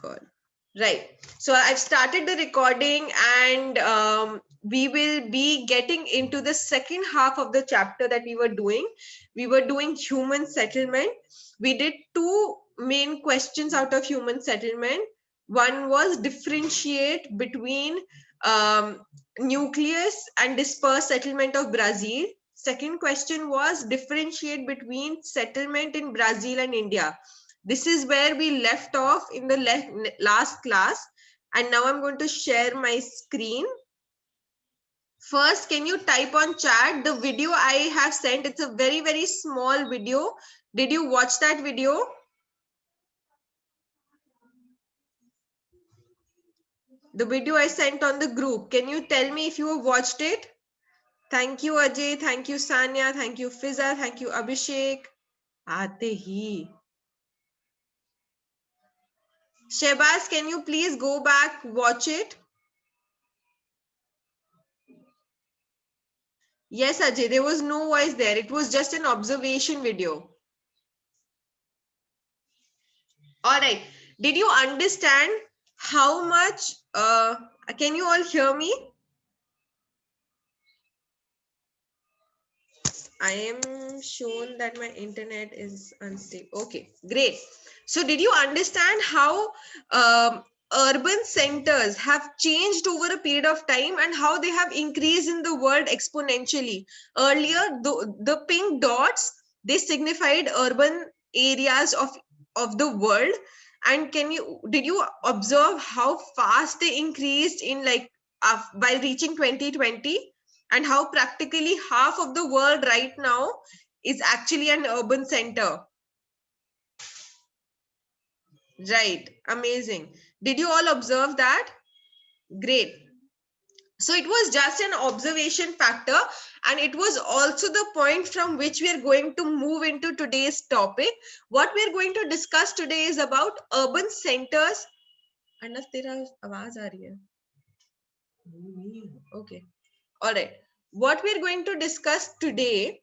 God. Right. So I've started the recording, and we will be getting into the second half of the chapter that we were doing. We were doing human settlement. We did two main questions out of human settlement. One was differentiate between nucleus and dispersed settlement of Brazil. Second question was differentiate between settlement in Brazil and India. This is where we left off in the last class, and now I'm going to share my screen. First, can you type on chat the video I have sent? It's a very, very small video. Did you watch that video? The video I sent on the group. Can you tell me if you have watched it? Thank you, Ajay. Thank you, Sanya. Thank you, Fiza. Thank you, Abhishek. Aate hi. Shehbaz, can you please go back, watch it? Yes, Ajay, there was no voice there. It was just an observation video. All right. Did you understand how much? Can you all hear me? I am shown that my internet is unstable. Okay, great. So did you understand how urban centers have changed over a period of time and how they have increased in the world exponentially? Earlier, the pink dots, they signified urban areas of the world. And did you observe how fast they increased in like by reaching 2020? And how practically half of the world right now is actually an urban center. Right. Amazing. Did you all observe that? Great. So it was just an observation factor, and it was also the point from which we are going to move into today's topic. What we are going to discuss today is about urban centers. Anas, tera awaaz aa rahi hai. Okay. All right. What we're going to discuss today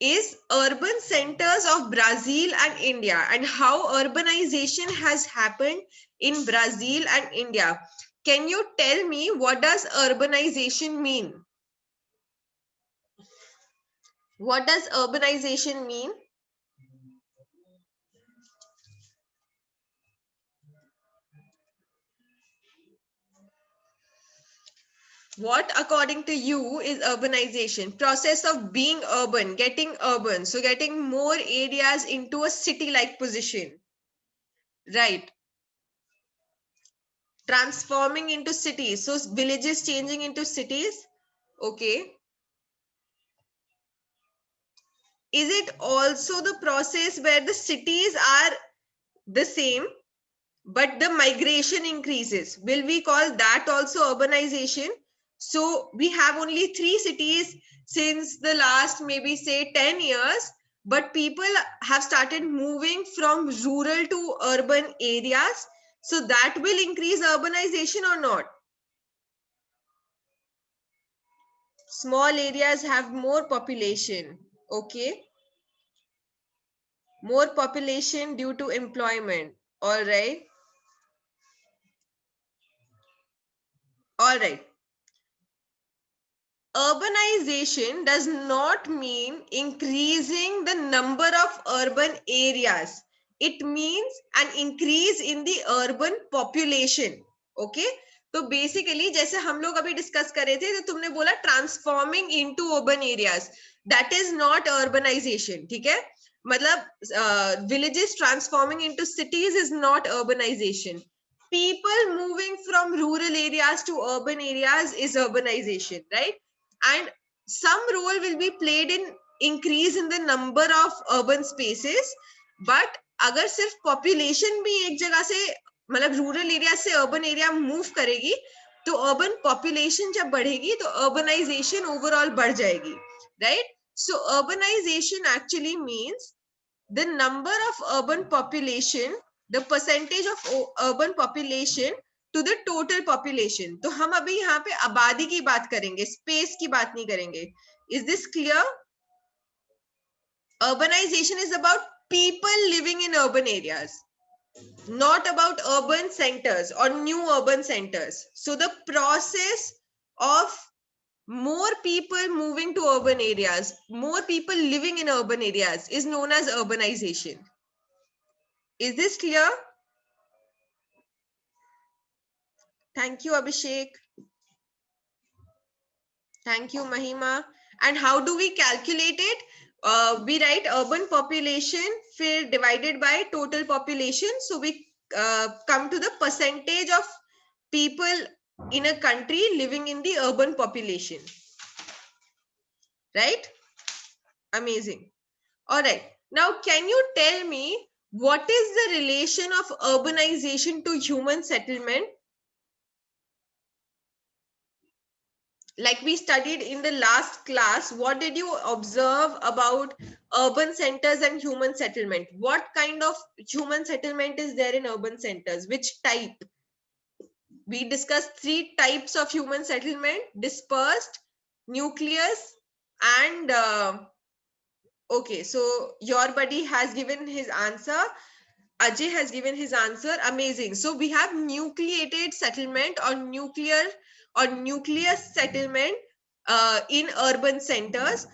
is urban centers of Brazil and India and how urbanization has happened in Brazil and India. Can you tell me what does urbanization mean? What does urbanization mean? What, according to you, is urbanization? Process of being urban, getting urban. So getting more areas into a city-like position. Right. Transforming into cities. So villages changing into cities. Okay. Is it also the process where the cities are the same, but the migration increases? Will we call that also urbanization? So we have only 3 cities since the last maybe say 10 years, but people have started moving from rural to urban areas. So that will increase urbanization or not? Small areas have more population. Okay. More population due to employment. All right. All right. Urbanization does not mean increasing the number of urban areas. It means an increase in the urban population. Okay. तो basically जैसे हम लोग अभी discuss कर रहे थे तो तुमने बोला transforming into urban areas, that is not urbanization. ठीक है, मतलब villages transforming into cities is not urbanization. People moving from rural areas to urban areas is urbanization, right? And some role will be played in increase in the number of urban spaces, but अगर सिर्फ population भी एक जगह से मतलब rural area से urban area move करेगी तो अर्बन पॉपुलेशन जब बढ़ेगी तो अर्बनाइजेशन ओवरऑल बढ़ जाएगी, right? So urbanization actually means the number of urban population, the percentage of urban population to the total population. तो हम अभी यहाँ पे आबादी की बात करेंगे, स्पेस की बात नहीं करेंगे. Is this clear? Urbanization is about people living in urban areas. not about urban centers or new urban centers. So the process of more people moving to urban areas, more people living in urban areas is known as urbanization. Is this clear? Thank you, Abhishek. Thank you, Mahima. And how do we calculate it? We write urban population divided by total population. So we come to the percentage of people in a country living in the urban population. Right? Amazing. All right. Now, can you tell me what is the relation of urbanization to human settlement? Like we studied in the last class, what did you observe about urban centers and human settlement? What kind of human settlement is there in urban centers? Which type? We discussed 3 types of human settlement: dispersed, nucleus, and okay, so your buddy has given his answer. Ajay has given his answer. Amazing. So we have nucleated settlement or nucleus settlement in urban centers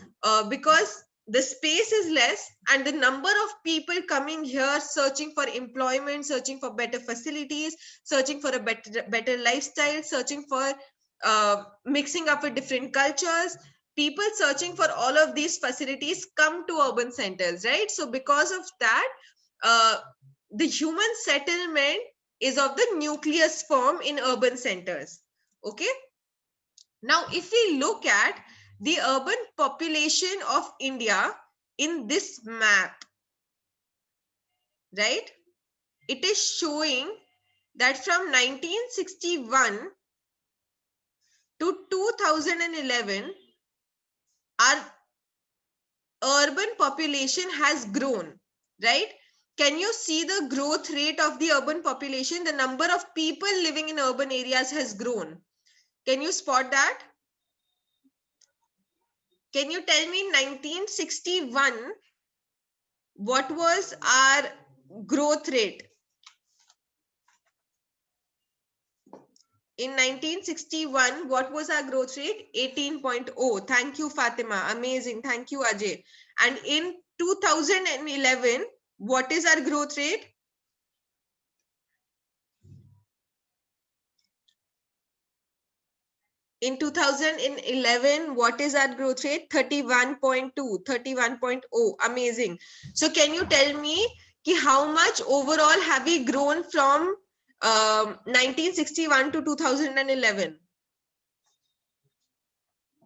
because the space is less and the number of people coming here searching for employment, searching for better facilities, searching for a better lifestyle, searching for mixing up with different cultures. People searching for all of these facilities come to urban centers, right? So because of that, the human settlement is of the nucleus form in urban centers. Okay. Now, if we look at the urban population of India in this map, right, it is showing that from 1961 to 2011, our urban population has grown, right? Can you see the growth rate of the urban population? The number of people living in urban areas has grown. Can you spot that? Can you tell me 1961, what was our growth rate? In 1961, what was our growth rate? 18.0. Thank you, Fatima. Amazing. Thank you, Ajay. And in 2011, what is our growth rate? In 2011, what is our growth rate? 31.2, 31.0. Amazing. So can you tell me how much overall have we grown from 1961 to 2011?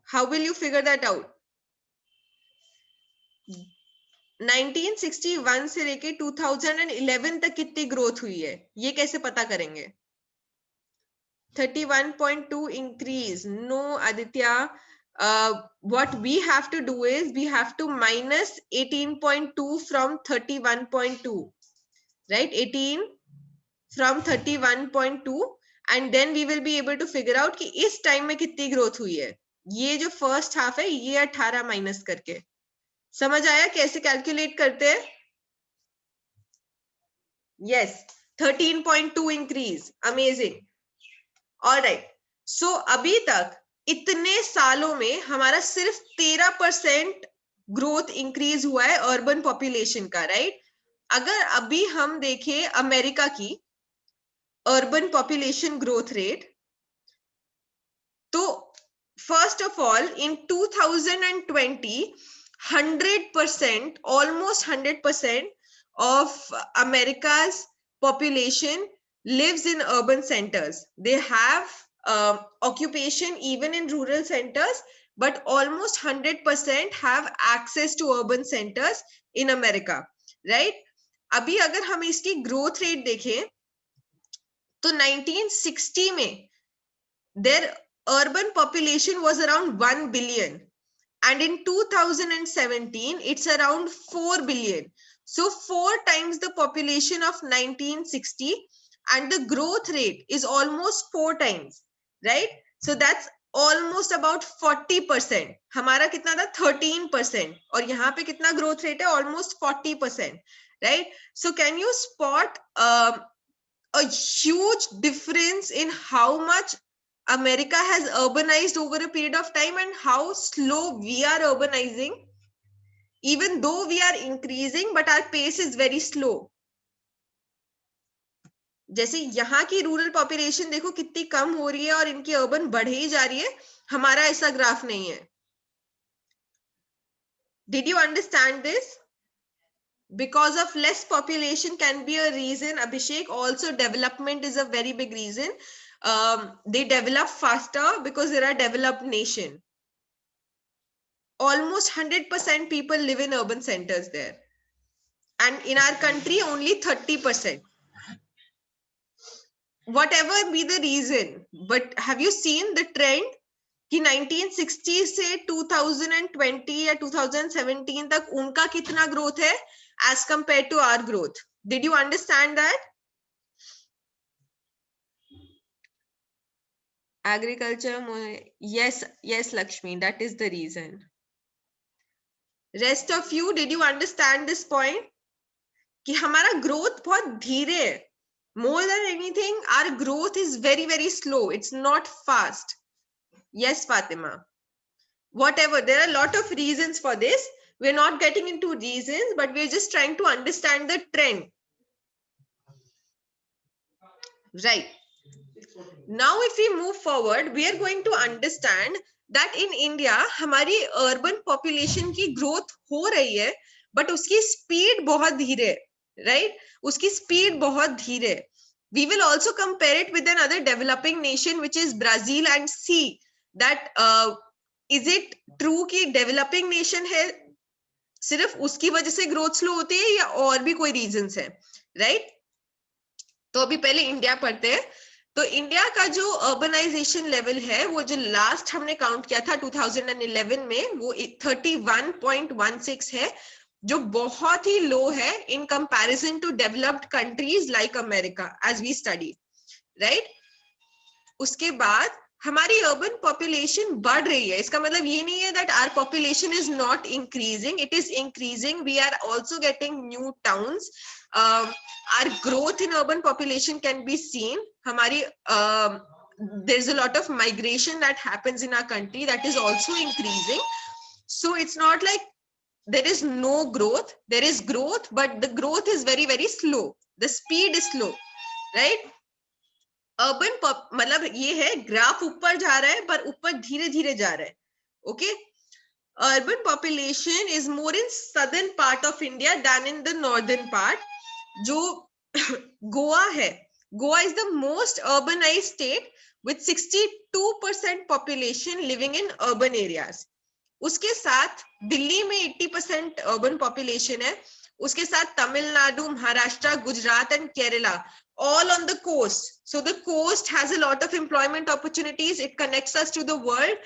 How will you figure that out? 1961 से लेके 2011 तक कितनी growth हुई है, ये कैसे पता करेंगे? 31.2 increase. No, Aditya. What we have to do is we have to minus 18.2 from 31.2, right? 18 from 31.2, and then we will be able to figure out कि इस टाइम में कितनी ग्रोथ हुई है. ये जो फर्स्ट हाफ है ये 18 माइनस करके. समझ आया कैसे कैलकुलेट करते हैं? Yes, 13.2 increase. Amazing. All right. So अभी तक इतने सालों में हमारा सिर्फ 13% ग्रोथ इंक्रीज हुआ है अर्बन पॉपुलेशन का, राइट? अगर अभी हम देखें अमेरिका की अर्बन पॉपुलेशन ग्रोथ रेट, तो first of all in 2020 100%, almost 100% of America's population lives in urban centers. They have occupation even in rural centers, but almost 100% have access to urban centers in America, right? अभी अगर हम इसकी growth rate देखें तो 1960 में their urban population was around 1 billion. And in 2017, it's around 4 billion. So 4 times the population of 1960, and the growth rate is almost 4 times, right? So that's almost about 40%. हमारा कितना था? 13%. और यहाँ पे कितना growth rate है? Almost 40%, right? So can you spot a huge difference in how much America has urbanized over a period of time and how slow we are urbanizing? Even though we are increasing, but our pace is very slow. जैसे यहाँ की rural population देखो कितनी कम हो रही है और इनकी अर्बन बढ़ ही जा रही है, हमारा ऐसा ग्राफ नहीं है. Did you understand this? Because of less population can be a reason, Abhishek. Also, development is a very big reason. They develop faster because they're a developed nation. Almost 100% people live in urban centers there. And in our country, only 30%. Whatever be the reason, but have you seen the trend? कि 1960 से 2020 या 2017 तक उनका कितना growth है as compared to our growth? Did you understand that? Agriculture, yes, Lakshmi, that is the reason. Rest of you, did you understand this point? कि हमारा growth बहुत धीरे है. More than anything, our growth is very, very slow. It's not fast. Yes, Fatima. Whatever, there are a lot of reasons for this. We're not getting into reasons, but we're just trying to understand the trend. Right. Now, if we move forward, we are going to understand that in India, हमारी urban population की growth हो रही है, but उसकी speed बहुत धीरे है, right? उसकी speed बहुत धीरे है. We will also compare it with another developing nation, which is Brazil, and see that is it true कि developing nation है, सिर्फ उसकी वजह से growth slow होती है या और भी कोई reasons है, right? तो अभी पहले इंडिया पढ़ते हैं. तो इंडिया का जो अर्बनाइजेशन लेवल है, वो जो लास्ट हमने काउंट किया था 2011 में, वो 31.16 है, जो बहुत ही लो है in comparison to developed countries like America as we study, right? उसके बाद हमारी अर्बन पॉपुलेशन बढ़ रही है. इसका मतलब ये नहीं है that our population is not increasing, it is increasing. We are also getting new towns. Our growth in urban population can be seen. Hamari, there's a lot of migration that happens in our country that is also increasing. So it's not like there is no growth. There is growth, but the growth is very, very slow. The speed is slow, right? Urban मतलब ये है graph ऊपर जा रहा है पर ऊपर धीरे धीरे जा रहा है. Okay? Urban population is more in southern part of India than in the northern part. जो गोवा है, Goa is the most urbanized state with 62% population living in urban areas. उसके साथ दिल्ली में 80% urban population है. उसके साथ Tamil Nadu, Maharashtra, Gujarat and Kerala, all on the coast. So the coast has a lot of employment opportunities. It connects us to the world.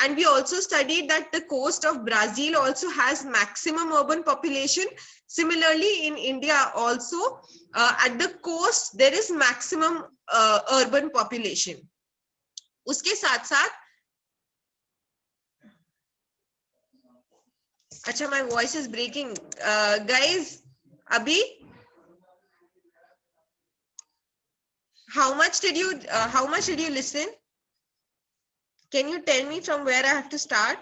And we also studied that the coast of Brazil also has maximum urban population. Similarly, in India also, at the coast, there is maximum urban population. उसके साथ साथ, अच्छा, my voice is breaking. Guys, Abhi, how much did you listen? Can you tell me from where I have to start?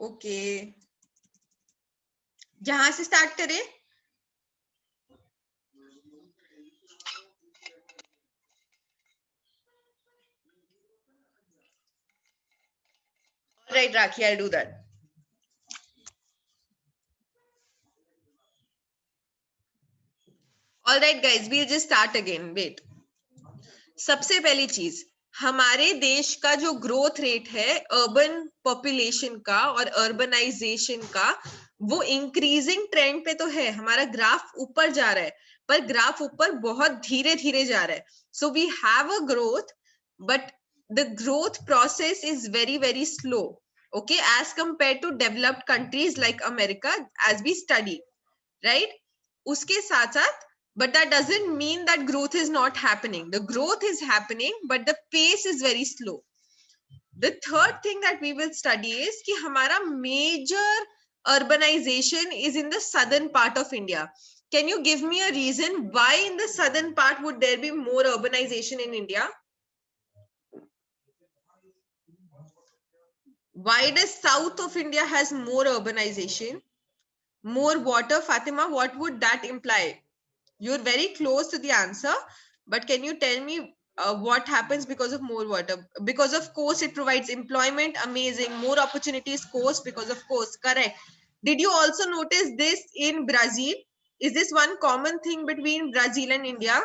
Okay. जहां से start करें? All right, Rakhi, I'll do that. All right, guys, we'll just start again. Wait. सबसे पहली चीज, हमारे देश का जो ग्रोथ रेट है अर्बन पॉपुलेशन का और अर्बनाइजेशन का, वो इंक्रीजिंग ट्रेंड पे तो है. हमारा ग्राफ ऊपर जा रहा है, पर ग्राफ ऊपर बहुत धीरे धीरे जा रहा है. So we have a growth, but the growth process is very very slow, okay, as compare to developed countries like America as we study, right? उसके साथ साथ, but that doesn't mean that growth is not happening. The growth is happening, but the pace is very slow. The third thing that we will study is कि हमारा major urbanization is in the southern part of India. Can you give me a reason why in the southern part would there be more urbanization in India? Why does south of India has more urbanization? More water, Fatima, what would that imply? You're very close to the answer, but can you tell me what happens because of more water? Because of course it provides employment, amazing. More opportunities, course, because of course, correct. Did you also notice this in Brazil? Is this one common thing between Brazil and India?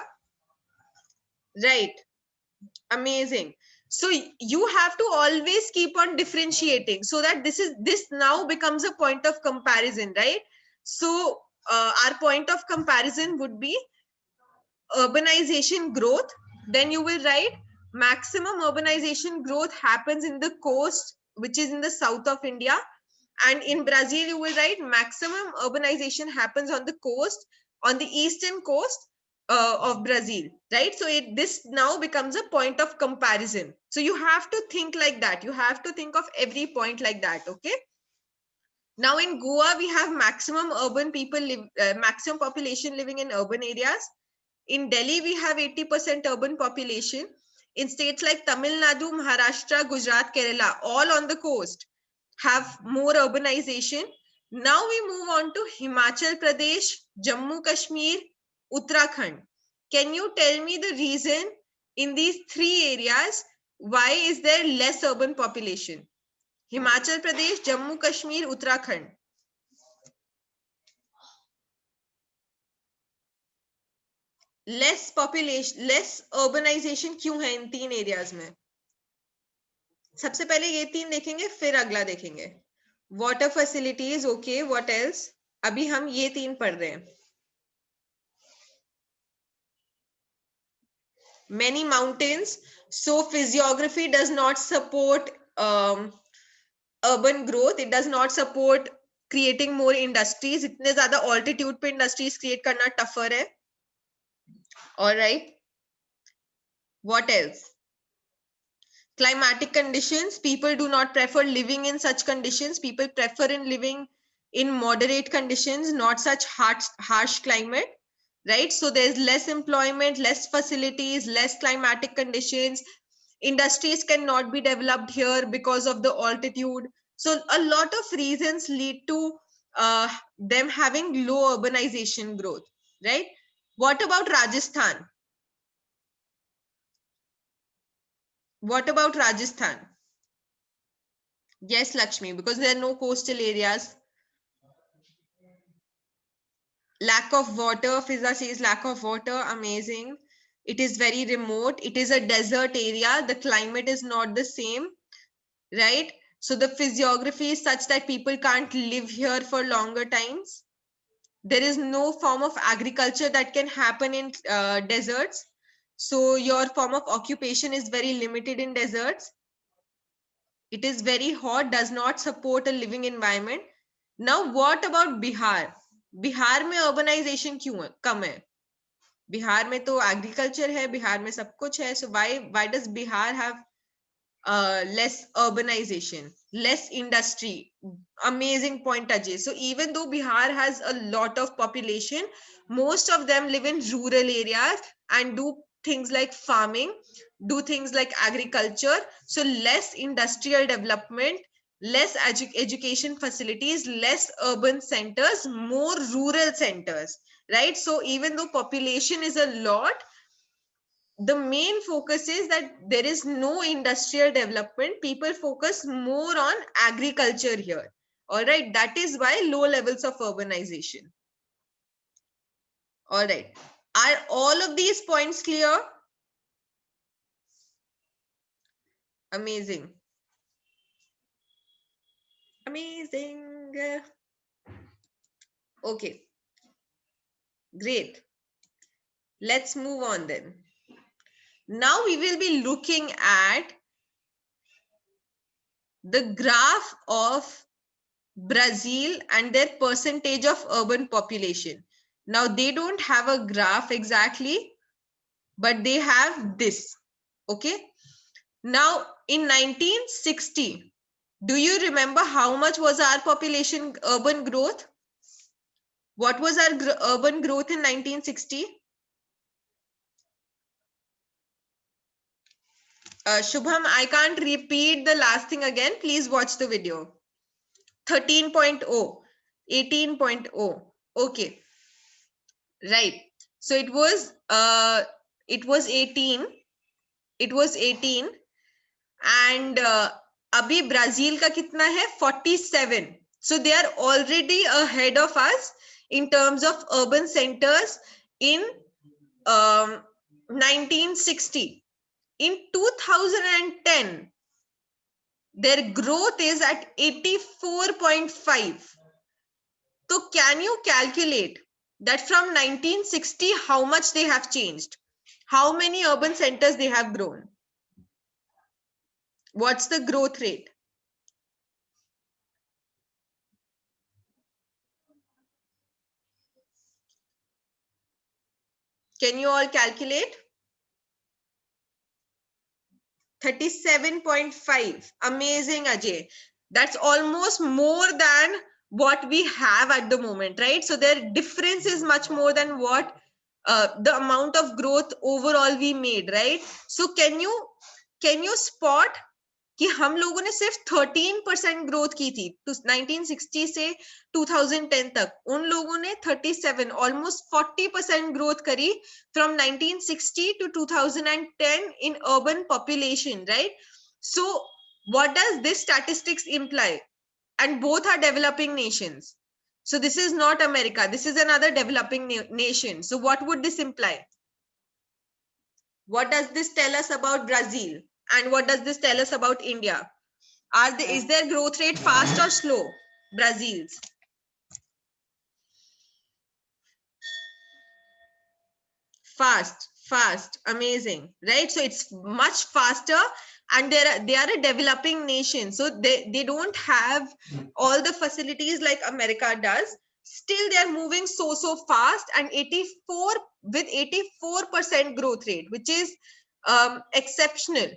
Right, amazing. So you have to always keep on differentiating so that this now becomes a point of comparison, right? So our point of comparison would be urbanization growth. Then you will write maximum urbanization growth happens in the coast, which is in the south of India. And in Brazil, you will write maximum urbanization happens on the coast, on the eastern coast of Brazil, right? So this now becomes a point of comparison. So you have to think like that. You have to think of every point like that, okay? Now in Goa, we have maximum urban people live, maximum population living in urban areas. In Delhi, we have 80% urban population. In states like Tamil Nadu, Maharashtra, Gujarat, Kerala, all on the coast, have more urbanization. Now we move on to Himachal Pradesh, Jammu Kashmir, Uttarakhand. Can you tell me the reason in these three areas why is there less urban population? Himachal Pradesh, Jammu Kashmir, Uttarakhand. Less population, less urbanization क्यों है इन तीन areas में? सबसे पहले ये तीन देखेंगे, फिर अगला देखेंगे. Water facilities, okay, what else? अभी हम ये तीन पढ़ रहे हैं. Many mountains, so physiography does not support urban growth. It does not support creating more industries. इतने ज्यादा altitude पे industries create करना tougher है. All right, what else? Climatic conditions, people do not prefer living in such conditions. People prefer in living in moderate conditions, not such harsh climate, right? So there's less employment, less facilities, less climatic conditions. Industries cannot be developed here because of the altitude. So a lot of reasons lead to them having low urbanization growth, right? What about Rajasthan? What about Rajasthan? Yes, Lakshmi, because there are no coastal areas. Lack of water, Fiza says lack of water, amazing. It is very remote. It is a desert area. The climate is not the same, right? So the physiography is such that people can't live here for longer times. There is no form of agriculture that can happen in deserts. So your form of occupation is very limited in deserts. It is very hot, does not support a living environment. Now, what about Bihar? Bihar में urbanization क्यों कम है? बिहार में तो agriculture है, बिहार में सब कुछ है. So why does Bihar have less urbanization, less industry? Amazing point, Ajay. So even though Bihar has a lot of population, most of them live in rural areas and do things like farming, do things like agriculture. So less industrial development, less education facilities, less urban centers, more rural centers, right? So even though population is a lot, the main focus is that there is no industrial development. People focus more on agriculture here. All right, that is why low levels of urbanization. All right, are all of these points clear? Amazing. Amazing. Okay, great. Let's move on then. Now we will be looking at the graph of Brazil and their percentage of urban population. Now they don't have a graph exactly, but they have this. Okay. Now, in 1960, do you remember how much was our population urban growth? What was our urban growth in 1960? Shubham, I can't repeat the last thing again. Please watch the video. 13.0, 18.0. Okay, right. So it was 18. It was 18 and अभी Brazil का कितना है 47. So they are already ahead of us in terms of urban centers in 1960. In 2010, their growth is at 84.5. So can you calculate that from 1960 how much they have changed? How many urban centers they have grown? What's the growth rate? Can you all calculate? 37.5. Amazing, Ajay. That's almost more than what we have at the moment, right? So their difference is much more than what the amount of growth overall we made, right? So can you spot कि हम लोगों ने सिर्फ 13% growth की थी 1960 से 2010 तक, उन लोगों ने 37 ऑलमोस्ट 40% ग्रोथ करी from 1960 to 2010 in urban population, right? So what does this statistics imply? And both are developing nations. So this is not America, this is another developing nation. So what would this imply? What does this tell us about Brazil? And what does this tell us about India? Is their growth rate fast or slow? Brazil's. Fast, amazing, right? So it's much faster, and they are a developing nation. So they don't have all the facilities like America does. Still, they are moving so fast, and 84% growth rate, which is exceptional,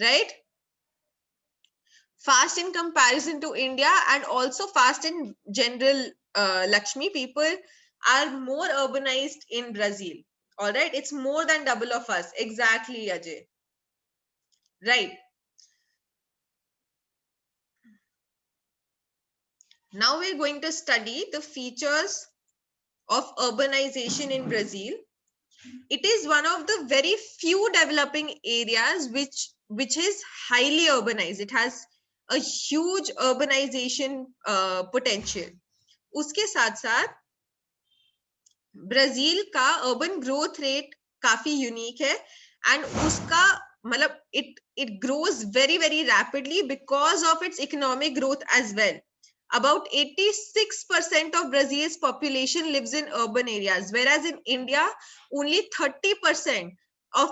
right? Fast in comparison to India, and also fast in general. Lakshmi, people are more urbanized in Brazil. All right, it's more than double of us. Exactly, Ajay. Right. Now we're going to study the features of urbanization in Brazil. It is one of the very few developing areas which is highly urbanized. It has a huge urbanization potential. उसके साथ साथ Brazil का urban growth rate काफी unique है, and उसका मतलब it grows very rapidly because of its economic growth as well. About 86% of Brazil's population lives in urban areas, whereas in India only 30% of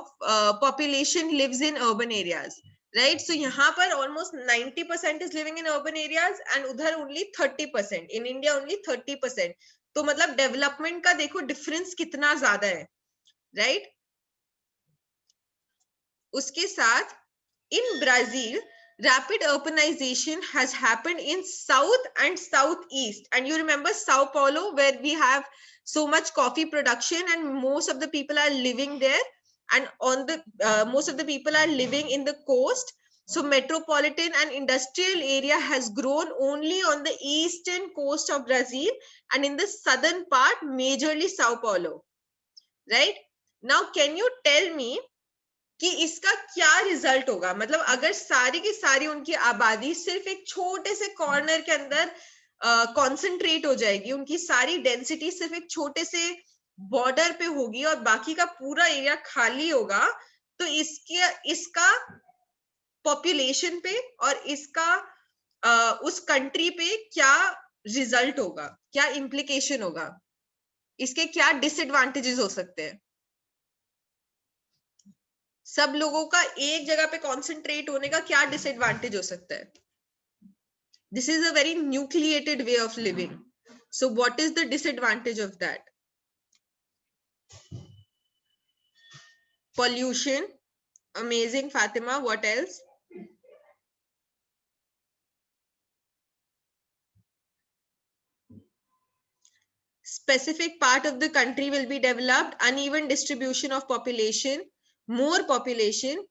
population lives in urban areas, right? So यहाँ पर almost 90% is living in urban areas, and उधर only 30%. In India only 30%. तो मतलब development का देखो difference कितना ज्यादा है, राइट? उसके साथ in Brazil rapid urbanization has happened in south and southeast, and you remember Sao Paulo, where we have so much coffee production, and most of the people are living there, and on the most of the people are living in the coast. So metropolitan and industrial area has grown only on the eastern coast of Brazil, and in the southern part majorly Sao Paulo, right? Now can you tell me कि इसका क्या result होगा? मतलब अगर सारी की सारी उनकी आबादी सिर्फ एक छोटे से कॉर्नर के अंदर कॉन्सेंट्रेट हो जाएगी, उनकी सारी डेंसिटी सिर्फ एक छोटे से बॉर्डर पे होगी और बाकी का पूरा एरिया खाली होगा, तो इसका पॉपुलेशन पे और इसका उस कंट्री पे क्या रिजल्ट होगा, क्या इम्प्लीकेशन होगा, इसके क्या डिसएडवांटेजेस हो सकते हैं? सब लोगों का एक जगह पे कॉन्सेंट्रेट होने का क्या डिसएडवांटेज हो सकता है? This is a very nucleated way of living. So what is the disadvantage of that? Pollution, Amazing, Fatima. What else? Specific part of the country will be developed, uneven distribution of population, more population,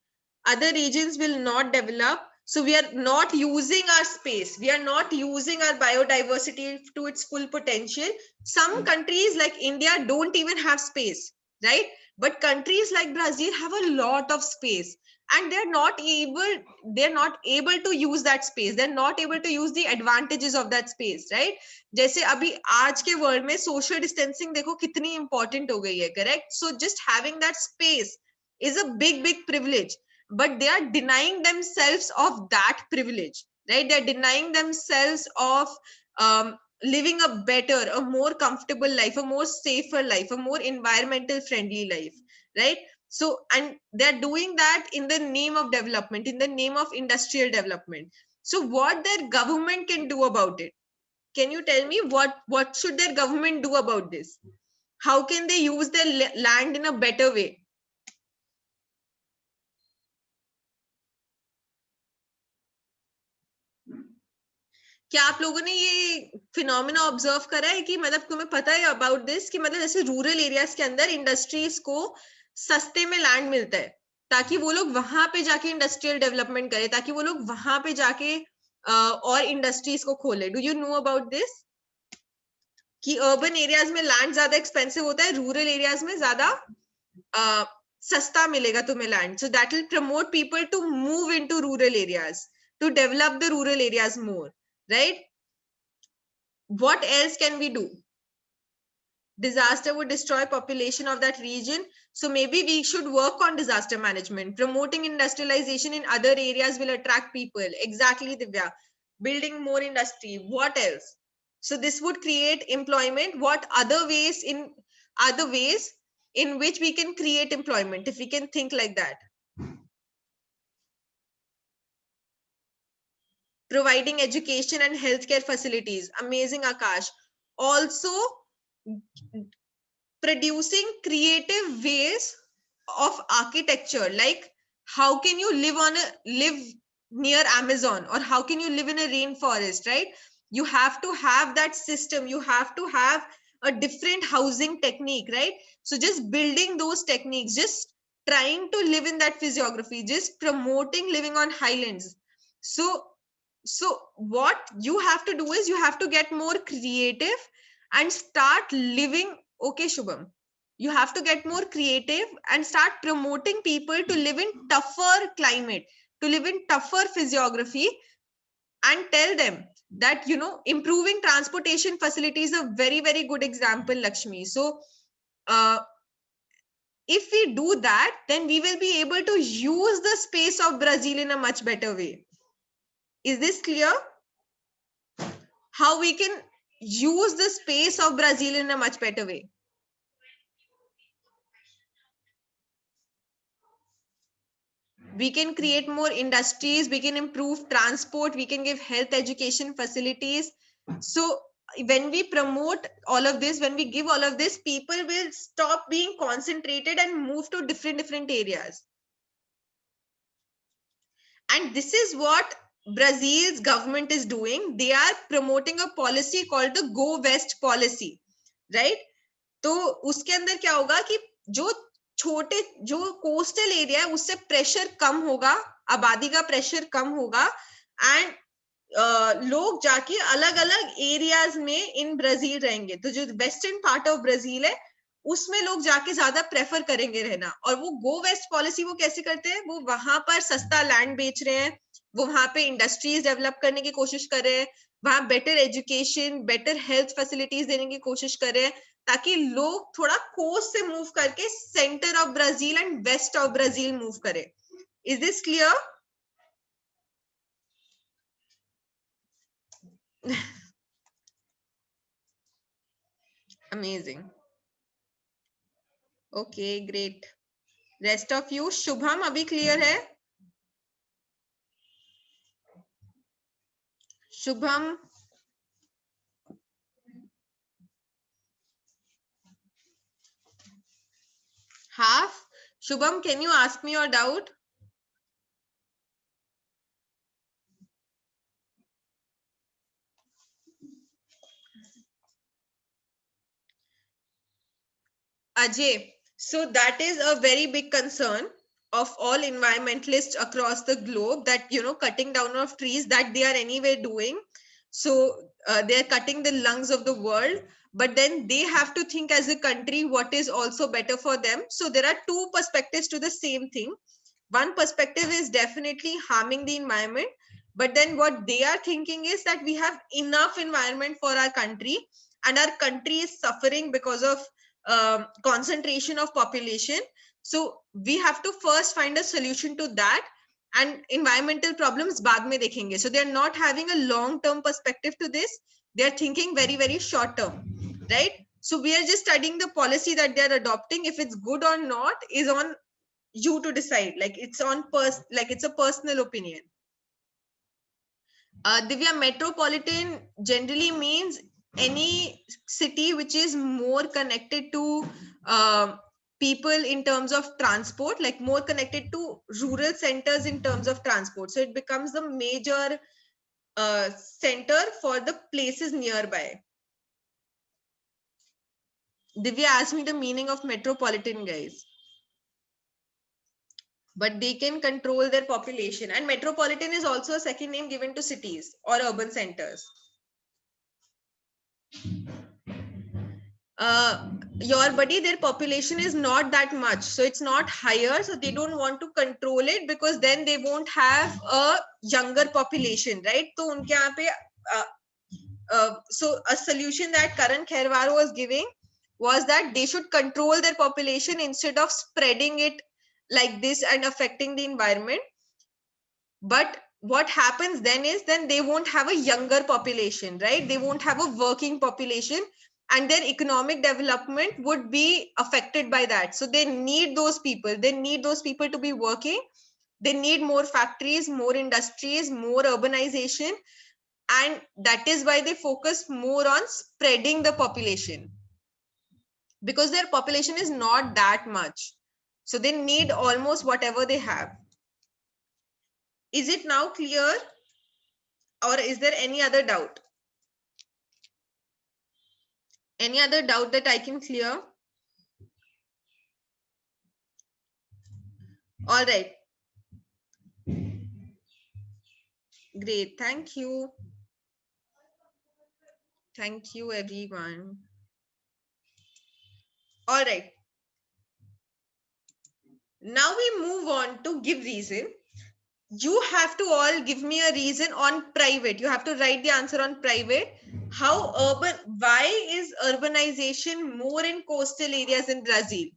other regions will not develop. So we are not using our space, we are not using our biodiversity to its full potential. Some countries like India don't even have space, right? But countries like Brazil have a lot of space, and they're not able to use that space, they're not able to use the advantages of that space, right? जैसे अभी आज के world में social distancing देखो कितनी important हो गई है, correct? So just having that space is a big privilege, but they are denying themselves of that privilege, right? They're denying themselves of um, living a better, a more comfortable life, a more safer life, a more environmental friendly life, right? So, and they're doing that in the name of development, in the name of industrial development. So what their government can do about it? Can you tell me what should their government do about this? How can they use their land in a better way? क्या आप लोगों ने ये phenomena observe करा है कि मतलब तुम्हें पता है अबाउट दिस कि मतलब जैसे रूरल एरियाज के अंदर इंडस्ट्रीज को सस्ते में लैंड मिलता है ताकि वो लोग वहां पे जाके इंडस्ट्रियल डेवलपमेंट करें, ताकि वो लोग वहां पे जाके और इंडस्ट्रीज को खोले. Do you know about this कि अर्बन एरियाज में लैंड ज्यादा एक्सपेंसिव होता है, रूरल एरियाज में ज्यादा सस्ता मिलेगा तुम्हें land. So that will promote people to move into rural areas, to develop the rural areas more, right? What else can we do? Disaster would destroy population of that region, so maybe we should work on disaster management. Promoting industrialization in other areas will attract people. Exactly, Divya. Building more industry. What else? So this would create employment. What other ways in which we can create employment, if we can think like that? Providing education and healthcare facilities. Amazing, Akash. Also producing creative ways of architecture, like how can you live near Amazon, or how can you live in a rainforest, right? You have to have that system, you have to have a different housing technique, right? So just building those techniques, just trying to live in that physiography, just promoting living on highlands. So what you have to do is you have to get more creative and start living. Okay, Shubham, you have to get more creative and start promoting people to live in tougher climate, to live in tougher physiography, and tell them that improving transportation facilities is a very good example, Lakshmi. So uh, if we do that, then we will be able to use the space of Brazil in a much better way. Is this clear? How we can use the space of Brazil in a much better way? We can create more industries, we can improve transport, we can give health education facilities. So when we promote all of this, when we give all of this, people will stop being concentrated and move to different areas. And this is what Brazil's government is doing. They are promoting a policy called the Go West policy, right? तो उसके अंदर क्या होगा कि जो छोटे जो coastal area है उससे प्रेशर कम होगा, आबादी का प्रेशर कम होगा, एंड लोग जाके अलग अलग एरियाज में इन ब्राजील रहेंगे. तो जो वेस्टर्न पार्ट ऑफ ब्राजील है उसमें लोग जाके ज्यादा प्रेफर करेंगे रहना. और वो गो वेस्ट पॉलिसी वो कैसे करते हैं? वो वहां पर सस्ता लैंड बेच रहे हैं, वो वहां पे इंडस्ट्रीज डेवलप करने की कोशिश कर रहे हैं, वहां better education, better health facilities देने की कोशिश कर रहे हैं, ताकि लोग थोड़ा कोस्ट से मूव करके centre of Brazil and west of Brazil move करें. Is this clear? Amazing. Okay, great. Rest of you. Shubham, अभी क्लियर है? Shubham, half. Shubham, can you ask me your doubt? Ajay, so that is a very big concern of all environmentalists across the globe, that cutting down of trees, that they are anyway doing. So they are cutting the lungs of the world, but then they have to think as a country what is also better for them. So there are two perspectives to the same thing. One perspective is definitely harming the environment, but then what they are thinking is that we have enough environment for our country, and our country is suffering because of concentration of population. So we have to first find a solution to that, and environmental problems baad mein dekhenge. So they are not having a long term perspective to this. They are thinking very very short term, right? So we are just studying the policy that they are adopting. If it's good or not is on you to decide. Like it's on like it's a personal opinion. Divya, metropolitan generally means any city which is more connected to people in terms of transport, like more connected to rural centers in terms of transport. So it becomes the major center for the places nearby. Divya asked me the meaning of metropolitan, guys. But they can control their population. And metropolitan is also a second name given to cities or urban centers. Your buddy, their population is not that much, so it's not higher, so they don't want to control it, because then they won't have a younger population, right? So unke yahan pe, so a solution that Karan Kherwar was giving was that they should control their population instead of spreading it like this and affecting the environment. But what happens then is, then they won't have a younger population, right? They won't have a working population, and their economic development would be affected by that. So they need those people. They need those people to be working. They need more factories, more industries, more urbanization. And that is why they focus more on spreading the population, because their population is not that much. So they need almost whatever they have. Is it now clear? Or is there any other doubt? Any other doubt that I can clear? All right. Great. Thank you. Thank you, everyone. All right. Now we move on to give reason. You have to all give me a reason on private. You have to write the answer on private. Why is urbanization more in coastal areas in Brazil?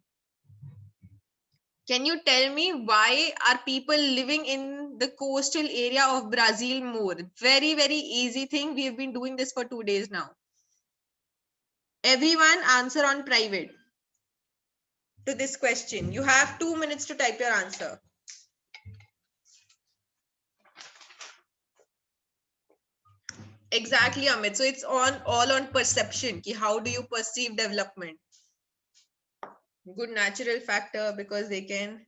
Can you tell me why are people living in the coastal area of Brazil more? Very, very easy thing. We have been doing this for 2 days now. Everyone answer on private to this question. You have 2 minutes to type your answer. Exactly, Amit. So it's all on perception. Ki how do you perceive development? Good natural factor, because they can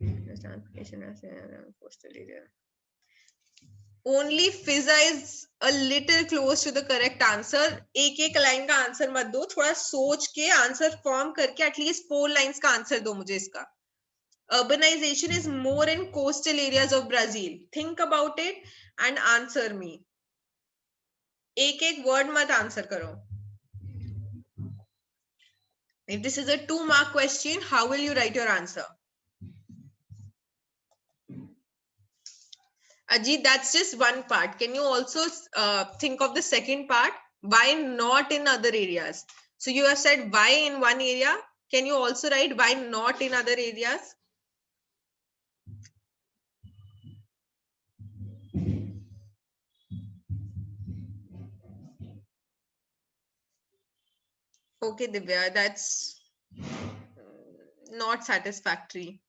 coastal area. Only Fiza is a little close to the correct answer. एक line का answer मत दो, थोड़ा सोच के answer form करके at least 4 lines का answer दो मुझे इसका. Urbanization is more in coastal areas of Brazil. Think about it and answer me. एक word मत आंसर करो. If this is a 2-mark question, how will you write your answer? Ajit, that's just one part. Can you also think of the second part? Why not in other areas? So you have said why in one area. Can you also write why not in other areas? Okay, Divya, that's not satisfactory.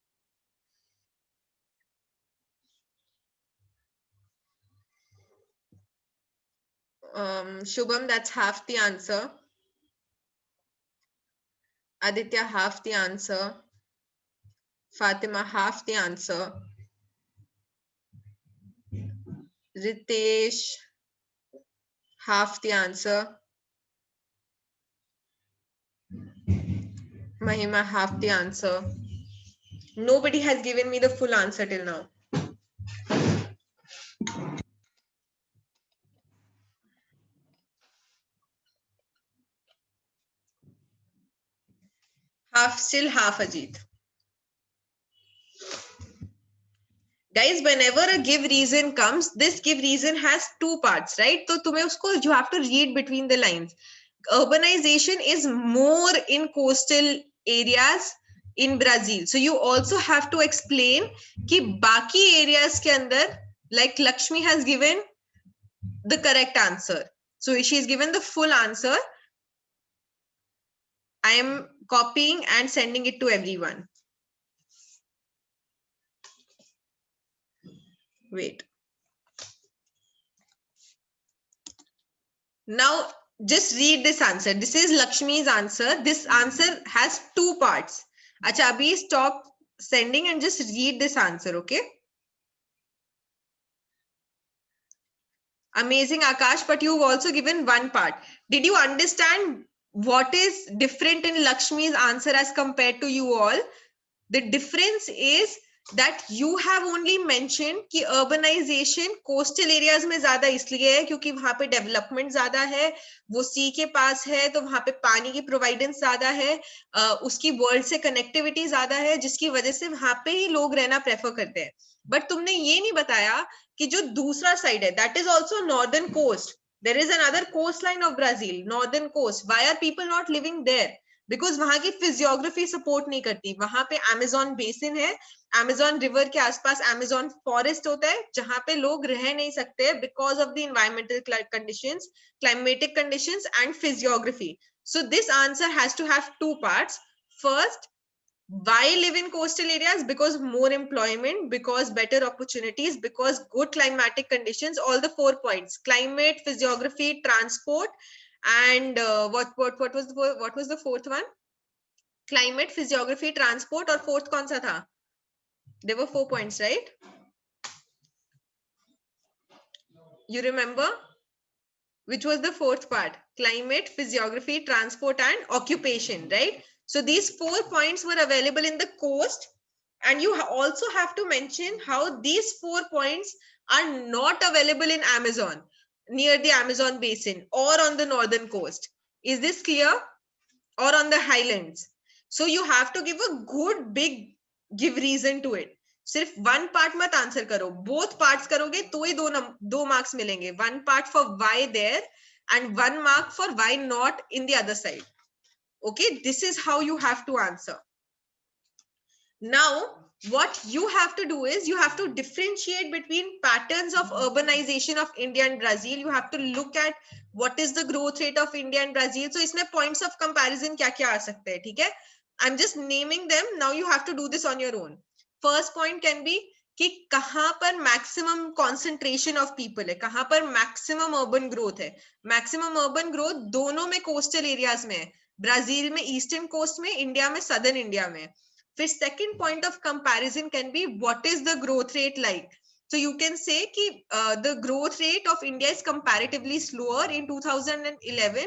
Shubham, that's half the answer. Aditya, half the answer. Fatima, half the answer. Ritesh, half the answer. Mahima, half the answer. Nobody has given me the full answer till now. Half, still half, Ajit. Guys, whenever a give reason comes, this give reason has two parts, right? So तुम्हें उसको, you have to read between the lines. Urbanization is more in coastal areas in Brazil. So you also have to explain कि बाकी areas के अंदर, like Lakshmi has given the correct answer. So she's given the full answer. I am copying and sending it to everyone. Wait. Now, just read this answer. This is Lakshmi's answer. This answer has two parts. Acha, abhi stop sending and just read this answer, okay? Amazing, Akash, but you've also given one part. Did you understand what is different in Lakshmi's answer as compared to you all? The difference is that you have only mentioned कि urbanization coastal areas में ज्यादा इसलिए है क्योंकि वहां पे development ज्यादा है, वो sea के पास है, तो वहां पे पानी की providence ज्यादा है, उसकी world से connectivity ज्यादा है, जिसकी वजह से वहां पे ही लोग रहना prefer करते हैं. But तुमने ये नहीं बताया कि जो दूसरा side है, that is also northern coast. There is another coastline of Brazil, northern coast. Why are people not living there? Because वहां की फिजियोग्राफी सपोर्ट नहीं करती. वहां पे अमेजोन बेसिन है, अमेजोन रिवर के आसपास अमेजोन फॉरेस्ट होता है, जहां पे लोग रह नहीं सकते because of the environmental conditions, climatic conditions and physiography. So this answer has to have two parts. First, why live in coastal areas? Because more employment, because better opportunities, because good climatic conditions. All the 4 points: climate, physiography, transport, and what was the fourth one? Climate, physiography, transport, और fourth कौन सा था? There were 4 points, right? You remember? Which was the fourth part? Climate, physiography, transport, and occupation, right? So these 4 points were available in the coast, and you also have to mention how these 4 points are not available in Amazon, near the Amazon basin, or on the northern coast. Is this clear? Or on the highlands? So you have to give a good big give reason to it. सिर्फ one part मत answer करो, both parts करोगे तो ही दो marks मिलेंगे. One part for why there and 1 mark for why not in the other side. Okay, this is how you have to answer. Now, what you have to do is you have to differentiate between patterns of urbanization of India and Brazil. You have to look at what is the growth rate of India and Brazil. So इसमें points of comparison क्या क्या आ सकते हैं, ठीक है? I'm just naming them. Now you have to do this on your own. First point can be कि कहाँ पर maximum concentration of people है, कहाँ पर maximum urban growth है. Maximum urban growth दोनों में coastal areas में है. ब्राजील में ईस्टर्न कोस्ट में, इंडिया में सदर्न इंडिया में. फिर second point of comparison can be what is the growth rate like. So you can say कि the growth rate of India is comparatively slower. In 2011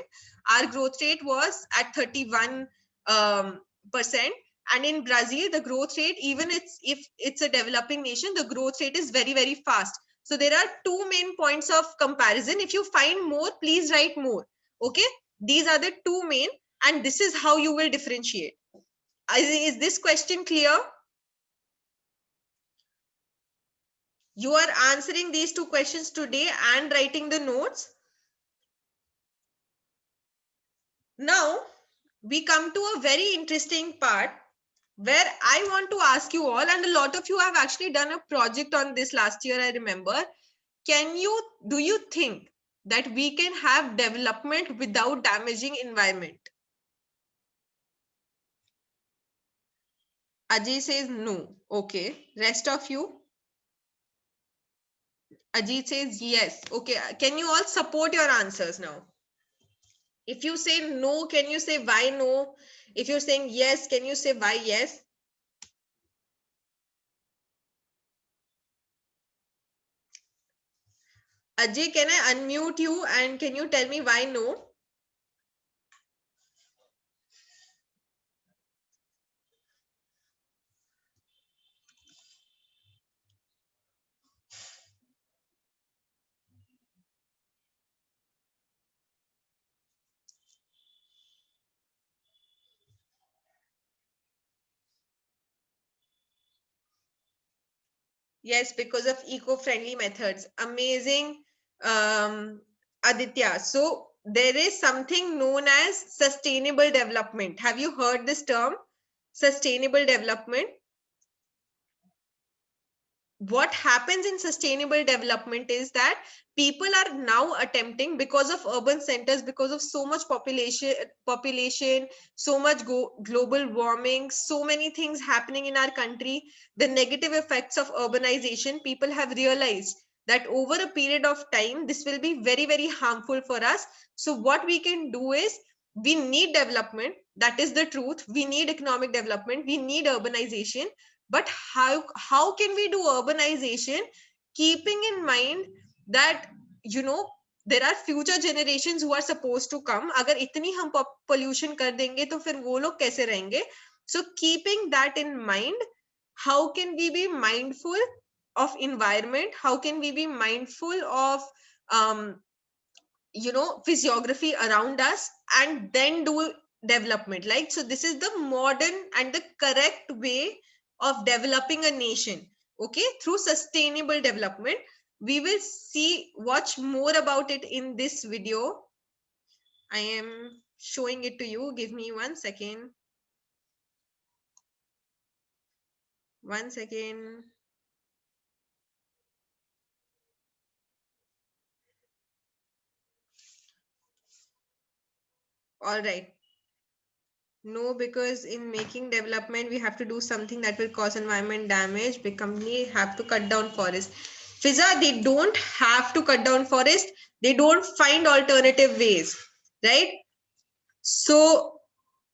our growth rate was at 31%, and in Brazil the growth rate, even if it's a developing nation, the growth rate is very very fast. So there are two main points of comparison. If you find more, please write more. Okay, these are the two main, and this is how you will differentiate. Is this question clear? You are answering these two questions today and writing the notes. Now we come to a very interesting part where I want to ask you all, and a lot of you have actually done a project on this last year, I remember. Do you think that we can have development without damaging environment? Ajay says no. Okay. Rest of you? Ajit says yes. Okay. Can you all support your answers now? If you say no, can you say why no? If you're saying yes, can you say why yes? Ajay, can I unmute you and can you tell me why no? Yes, because of eco-friendly methods. Amazing, Aditya. So there is something known as sustainable development. Have you heard this term? Sustainable development. What happens in sustainable development is that people are now attempting, because of urban centers, because of so much population, so much global warming, so many things happening in our country, the negative effects of urbanization, people have realized that over a period of time this will be very, very harmful for us. So what we can do is, we need development, that is the truth, we need economic development, we need urbanization, but how can we do urbanization keeping in mind that, you know, there are future generations who are supposed to come. अगर इतनी हम pollution कर देंगे तो फिर वो लोग कैसे रहेंगे? So keeping that in mind, how can we be mindful of environment, how can we be mindful of um, physiography around us, and then do development? Like, so this is the modern and the correct way of developing a nation, okay, through sustainable development. We will see, watch more about it in this video. I am showing it to you. Give me 1 second. 1 second. All right. No, because in making development, we have to do something that will cause environment damage. Big company have to cut down forest. Fiza, they don't have to cut down forest. They don't find alternative ways, right? So,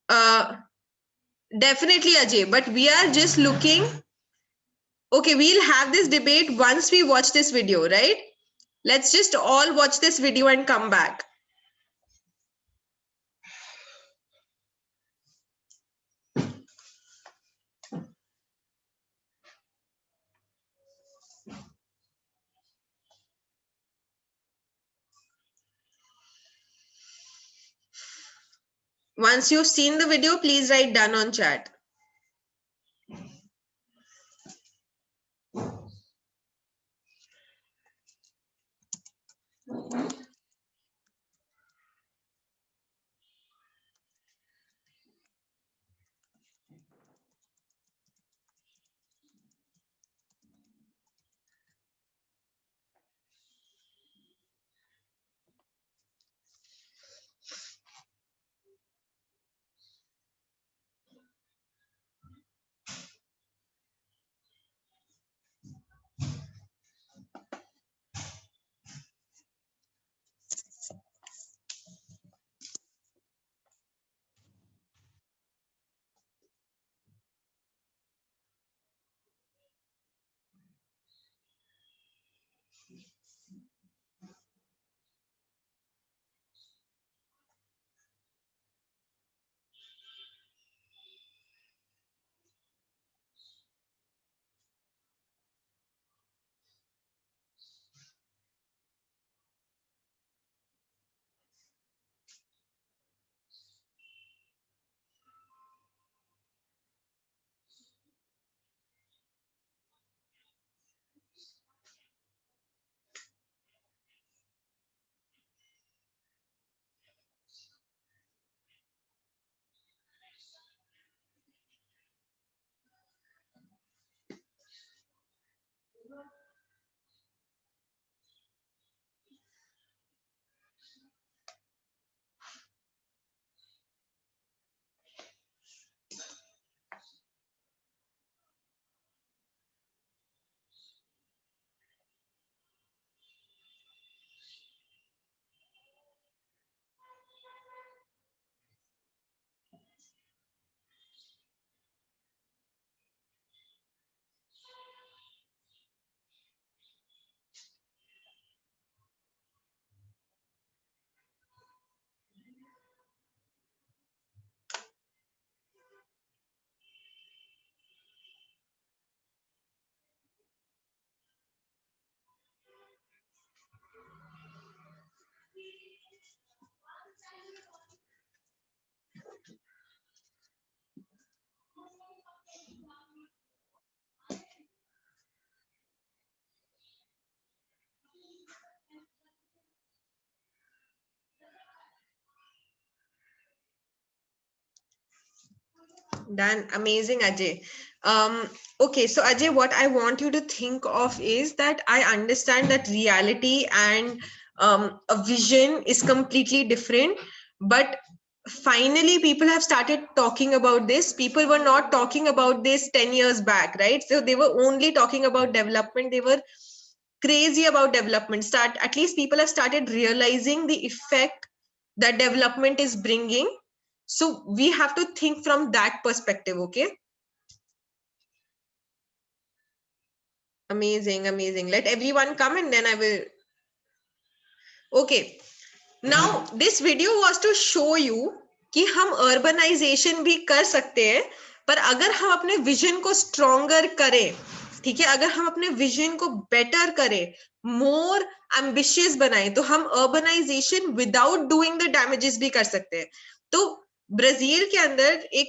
definitely, Ajay. But we are just looking. Okay, we'll have this debate once we watch this video, right? Let's just all watch this video and come back. Once you've seen the video, please write done on chat. Done. Amazing, Ajay. Okay, so Ajay, what I want you to think of is that I understand that reality and a vision is completely different, but finally people have started talking about this. People were not talking about this 10 years back, right? So they were only talking about development. They were crazy about development. At least people have started realizing the effect that development is bringing. So we have to think from that perspective. Okay, amazing, amazing. Let everyone come and then I will. Okay, now this video was to show you कि हम urbanization भी कर सकते हैं, पर अगर हम अपने vision को stronger करें, ठीक है, अगर हम अपने vision को better करें, more ambitious बनाएं, तो हम urbanization without doing the damages भी कर सकते हैं. तो ब्राजील के अंदर एक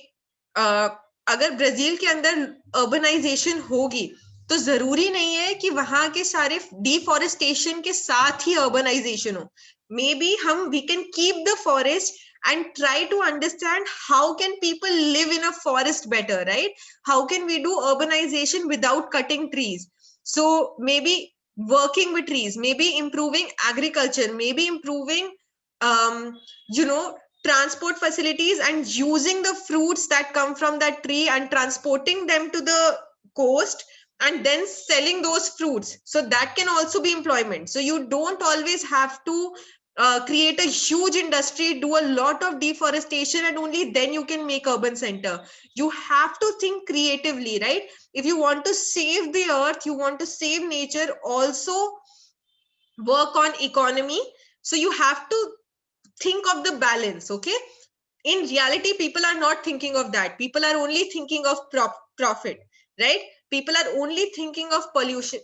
अगर ब्राजील के अंदर urbanization होगी, तो जरूरी नहीं है कि वहां के सारे डिफॉरेस्टेशन के साथ ही अर्बनाइजेशन हो. Maybe we can keep the forest and try to understand how can people live in a forest better, right? How can we do urbanization without cutting trees? So maybe working with trees, maybe improving agriculture, maybe improving you know, transport facilities and using the fruits that come from that tree and transporting them to the coast and then selling those fruits. So that can also be employment. So you don't always have to create a huge industry, do a lot of deforestation, and only then you can make urban center. You have to think creatively, right? If you want to save the earth, you want to save nature, also work on economy. So you have to think of the balance. Okay, in reality people are not thinking of that. People are only thinking of profit, right? People are only thinking of pollution,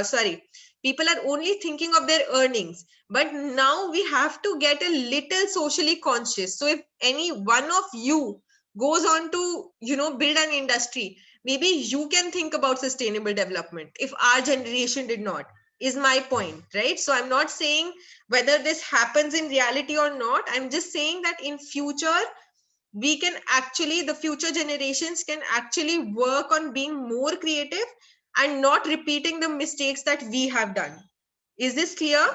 sorry, people are only thinking of their earnings. But now we have to get a little socially conscious. So if any one of you goes on to, you know, build an industry, maybe you can think about sustainable development if our generation did not, is my point, right? So I'm not saying whether this happens in reality or not. I'm just saying that in future we can actually, the future generations can actually work on being more creative and not repeating the mistakes that we have done. Is this clear?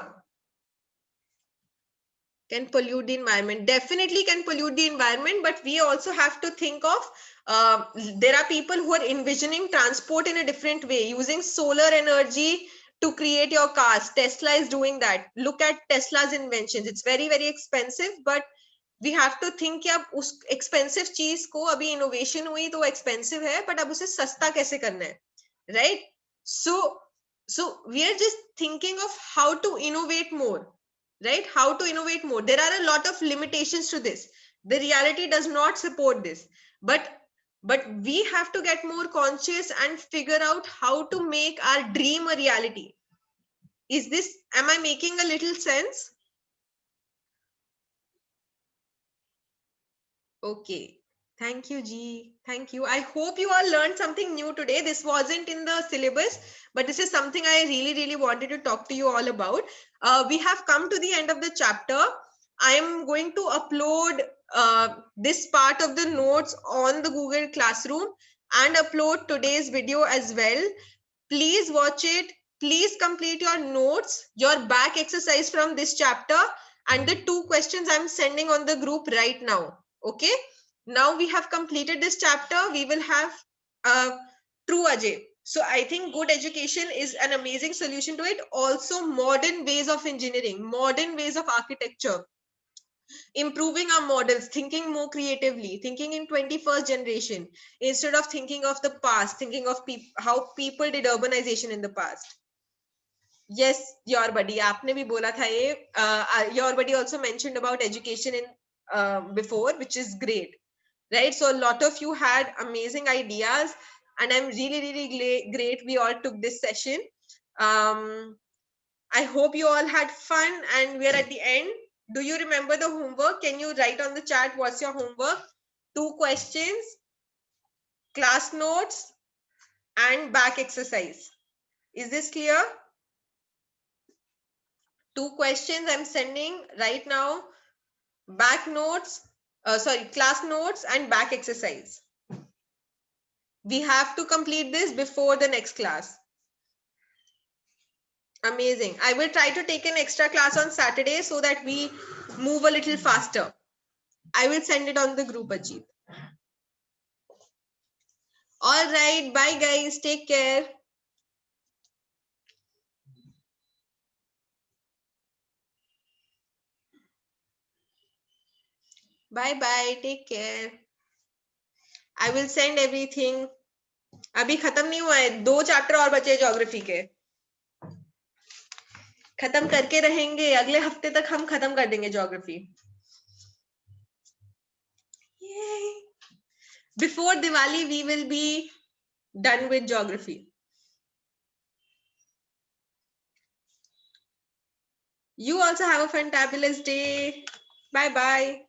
Can pollute the environment, definitely can pollute the environment, but we also have to think of there are people who are envisioning transport in a different way, using solar energy to create your cars. Tesla is doing that. Look at Tesla's inventions. It's very very expensive, but we have to think कि अब उस expensive चीज को, अभी innovation हुई तो expensive है, but अब उसे सस्ता कैसे करना है, right? So we are just thinking of how to innovate more, right? How to innovate more. There are a lot of limitations to this. The reality does not support this, but we have to get more conscious and figure out how to make our dream a reality. Is this, am I making a little sense? Okay. Thank you, G. Thank you. I hope you all learned something new today. This wasn't in the syllabus, but this is something I really, really wanted to talk to you all about. We have come to the end of the chapter. I am going to upload this part of the notes on the Google Classroom and upload today's video as well. Please watch it. Please complete your notes, your back exercise from this chapter, and the 2 questions I'm sending on the group right now. Okay, now we have completed this chapter. We will have true Ajay. So I think good education is an amazing solution to it. Also modern ways of engineering, modern ways of architecture, improving our models, thinking more creatively, thinking in 21st generation instead of thinking of the past, thinking of how people did urbanization in the past. Yes, your buddy, आपने भी बोला था ये. Your buddy also mentioned about education in before, which is great, right? So a lot of you had amazing ideas, and I'm really really great we all took this session. I hope you all had fun, and we're at the end. Do you remember the homework? Can you write on the chat what's your homework? 2 questions, class notes, and back exercise. Is this clear? 2 questions I'm sending right now, back notes, sorry, class notes and back exercise. We have to complete this before the next class. Amazing. I will try to take an extra class on Saturday so that we move a little faster. I will send it on the group, Ajit. All right. Bye, guys. Take care. Bye bye. Take care. I will send everything. अभी खत्म नहीं हुआ है, 2 chapter और बचे geography के. खत्म करके रहेंगे, अगले हफ्ते तक हम खत्म कर देंगे geography. Before Diwali we will be done with geography. You also have a fantabulous day. Bye bye.